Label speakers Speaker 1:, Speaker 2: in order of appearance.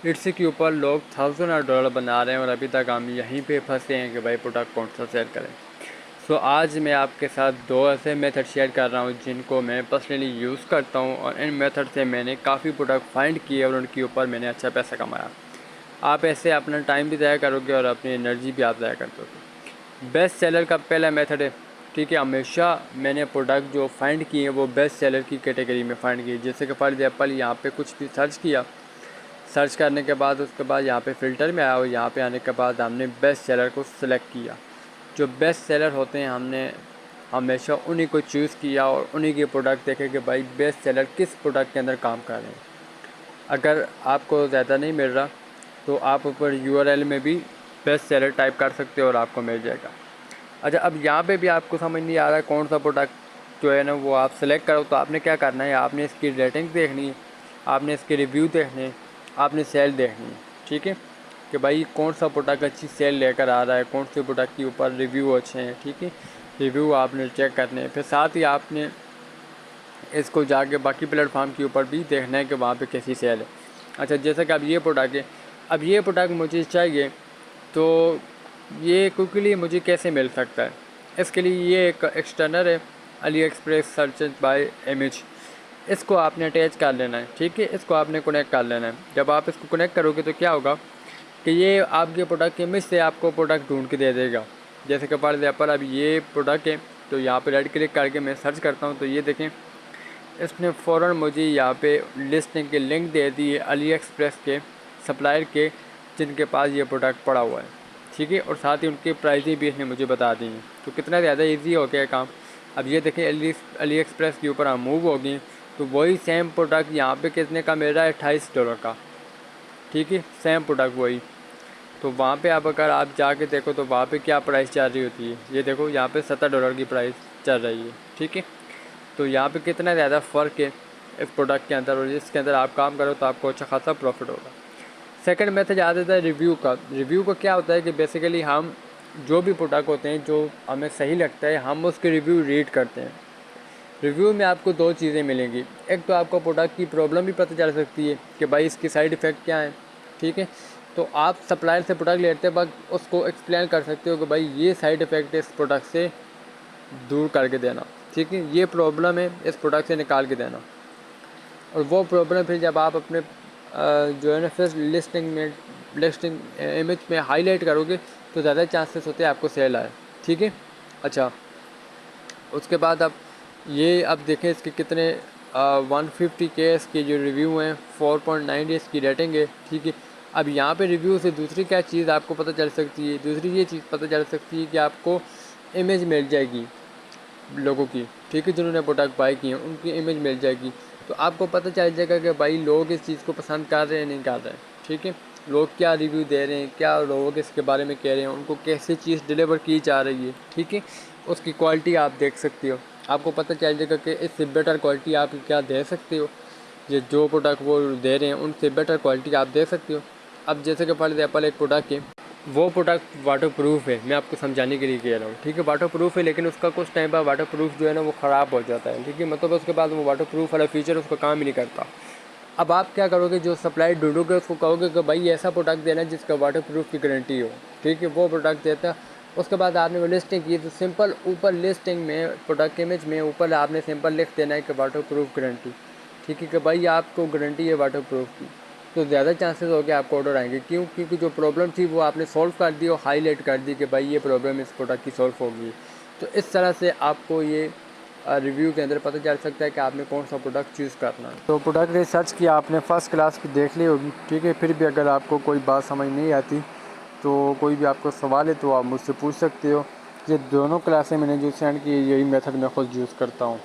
Speaker 1: It's के ऊपर लोग $1000 बना रहे हैं और अभी तक हम यहीं पे फंसे हैं कि भाई प्रोडक्ट कौन सा सेल करें। सो आज मैं आपके साथ दो ऐसे मेथड शेयर कर रहा हूँ जिनको मैं पर्सनली यूज़ करता हूँ और इन मेथड से मैंने काफ़ी प्रोडक्ट फाइंड किए और उनके ऊपर मैंने अच्छा पैसा कमाया। आप ऐसे अपना टाइम भी ज़ाया करोगे और अपनी एनर्जी भी आप ज़ाया कर दोगे। बेस्ट सेलर का पहला मेथड है, ठीक है, हमेशा मैंने प्रोडक्ट जो फाइंड किए हैं वो बेस्ट सेलर की कैटेगरी में फाइंड किए। जैसे कि फॉर एग्जाम्पल यहाँ पे कुछ भी सर्च किया, सर्च करने के बाद उसके बाद यहाँ पे फ़िल्टर में आया और यहाँ पे आने के बाद हमने बेस्ट सेलर को सिलेक्ट किया। जो बेस्ट सेलर होते हैं हमने हमेशा उन्हीं को चूज़ किया और उन्हीं के प्रोडक्ट देखे कि भाई बेस्ट सेलर किस प्रोडक्ट के अंदर काम कर रहे हैं। अगर आपको ज़्यादा नहीं मिल रहा तो आप ऊपर URL में भी बेस्ट सेलर टाइप कर सकते हो और आपको मिल जाएगा। अच्छा, अब यहाँ पे भी आपको समझ नहीं आ रहा कौन सा प्रोडक्ट जो है ना वो आप सेलेक्ट करो, तो आपने क्या करना है, आपने इसकी रेटिंग देखनी है, आपने इसके रिव्यू देखने हैं, आपने सेल देखनी है, ठीक है, कि भाई कौन सा प्रोडक्ट अच्छी सेल लेकर आ रहा है, कौन से प्रोडक्ट के ऊपर रिव्यू अच्छे हैं, ठीक है, रिव्यू आपने चेक करने हैं। फिर साथ ही आपने इसको जाके बाकी प्लेटफॉर्म के ऊपर भी देखना है कि वहाँ पे कैसी सेल है। अच्छा, जैसा कि अब ये प्रोडक्ट है, अब ये प्रोडक्ट मुझे चाहिए तो ये क्विकली मुझे कैसे मिल सकता है। इसके लिए ये एक एक्सटर्नल है, Ali express search by image. इसको आपने अटैच कर लेना है, ठीक है, इसको आपने कनेक्ट कर लेना है। जब आप इसको कनेक्ट करोगे तो क्या होगा कि ये आपके प्रोडक्ट की इमेज से आपको प्रोडक्ट ढूंढ के दे देगा। जैसे कि फॉर एग्जाम्पल अब ये प्रोडक्ट है तो यहाँ पे राइट क्लिक करके मैं सर्च करता हूँ तो ये देखें इसने फ़ौरन मुझे यहाँ पे लिस्टिंग के लिंक दे दिए अली एक्सप्रेस के सप्लायर के जिनके पास ये प्रोडक्ट पड़ा हुआ है, ठीक है, और साथ ही उनकी प्राइसें भी इसने मुझे बता दी हैं। तो कितना ज़्यादा इजी हो गया काम। अब ये देखें अली एक्सप्रेस के ऊपर हम मूव हो गए तो वही सेम प्रोडक्ट यहाँ पे कितने का मिल रहा है, $28 का, ठीक है, सेम प्रोडक्ट वही। तो वहाँ पे आप अगर आप जाके देखो तो वहाँ पे क्या प्राइस चल रही होती है, ये देखो यहाँ पे $70 की प्राइस चल रही है, ठीक है। तो यहाँ पे कितना ज़्यादा फ़र्क है इस प्रोडक्ट के अंदर, और इसके अंदर आप काम करो तो आपको अच्छा खासा प्रॉफिट होगा। सेकंड मेथड आ जाता है रिव्यू का। रिव्यू का क्या होता है कि बेसिकली हम जो भी प्रोडक्ट होते हैं जो हमें सही लगता है हम उसके रिव्यू रीड करते हैं। रिव्यू में आपको दो चीज़ें मिलेंगी, एक तो आपको प्रोडक्ट की प्रॉब्लम भी पता चल सकती है कि भाई इसकी साइड इफ़ेक्ट क्या है, ठीक है, तो आप सप्लायर से प्रोडक्ट लेते वक्त उसको एक्सप्लेन कर सकते हो कि भाई ये साइड इफ़ेक्ट इस प्रोडक्ट से दूर करके देना, ठीक है, ये प्रॉब्लम है इस प्रोडक्ट से निकाल के देना। और वो प्रॉब्लम फिर जब आप अपने जो है ना फिर लिस्टिंग इमेज में हाईलाइट करोगे तो ज़्यादा चांसेस होते हैं आपको सेल आए, ठीक है। अच्छा, उसके बाद अब ये अब देखें इसके कितने 150K इसके जो रिव्यू हैं, 4.9 इसकी रेटिंग है, ठीक है। अब यहाँ पे रिव्यू से दूसरी क्या चीज़ आपको पता चल सकती है, दूसरी ये चीज़ पता चल सकती है कि आपको इमेज मिल जाएगी लोगों की, ठीक है, जिन्होंने प्रोडक्ट बाई किए हैं उनकी इमेज मिल जाएगी। तो आपको पता चल जाएगा कि भाई लोग इस चीज़ को पसंद कर रहे हैं नहीं कर रहे हैं, ठीक है, लोग क्या रिव्यू दे रहे हैं, क्या लोग इसके बारे में कह रहे हैं, उनको कैसी चीज़ डिलीवर की जा रही है, ठीक है, उसकी क्वालिटी आप देख सकते हो। आपको पता चल जाएगा कि इससे बेटर क्वालिटी आप क्या दे सकते हो, ये जो प्रोडक्ट वो दे रहे हैं उनसे बेटर क्वालिटी आप दे सकते हो। अब जैसे कि फॉर एग्जाम्पल एक प्रोडक्ट है, वो प्रोडक्ट वाटर प्रूफ है, मैं आपको समझाने के लिए कह रहा हूँ, ठीक है, वाटर प्रूफ है, लेकिन उसका कुछ टाइम बाद वाटर प्रूफ जो है ना वो ख़राब हो जाता है, ठीक है, मतलब उसके बाद वो वाटर प्रूफ वाला फीचर उसका काम ही नहीं करता। अब आप क्या करोगे, जो सप्लाई ढूंढोगे उसको कहोगे कि भाई ऐसा प्रोडक्ट देना जिसका वाटर प्रूफ की गारंटी हो, ठीक है, वो प्रोडक्ट देता। उसके बाद आपने वो लिस्टिंग की तो सिंपल ऊपर लिस्टिंग में प्रोडक्ट इमेज में ऊपर आपने सिंपल लिख देना है कि वाटर प्रूफ गारंटी, ठीक है, कि भाई आपको गारंटी है वाटर प्रूफ की। तो ज़्यादा चांसेस हो गए आपको ऑर्डर आएंगे, क्यों, क्योंकि जो प्रॉब्लम थी वो आपने सॉल्व कर दी और हाईलाइट कर दी कि भाई ये प्रॉब्लम इस प्रोडक्ट की सॉल्व होगी। तो इस तरह से आपको ये रिव्यू के अंदर पता चल सकता है कि आपने कौन सा प्रोडक्ट चूज़ करना है। तो प्रोडक्ट रिसर्च की आपने फ़र्स्ट क्लास की देख ली होगी, ठीक है, फिर भी अगर आपको कोई बात समझ नहीं आती तो कोई भी आपको सवाल है तो आप मुझसे पूछ सकते हो। ये दोनों क्लासें मैंने जो सेंड की यही मेथड मैं खुद यूज़ करता हूँ।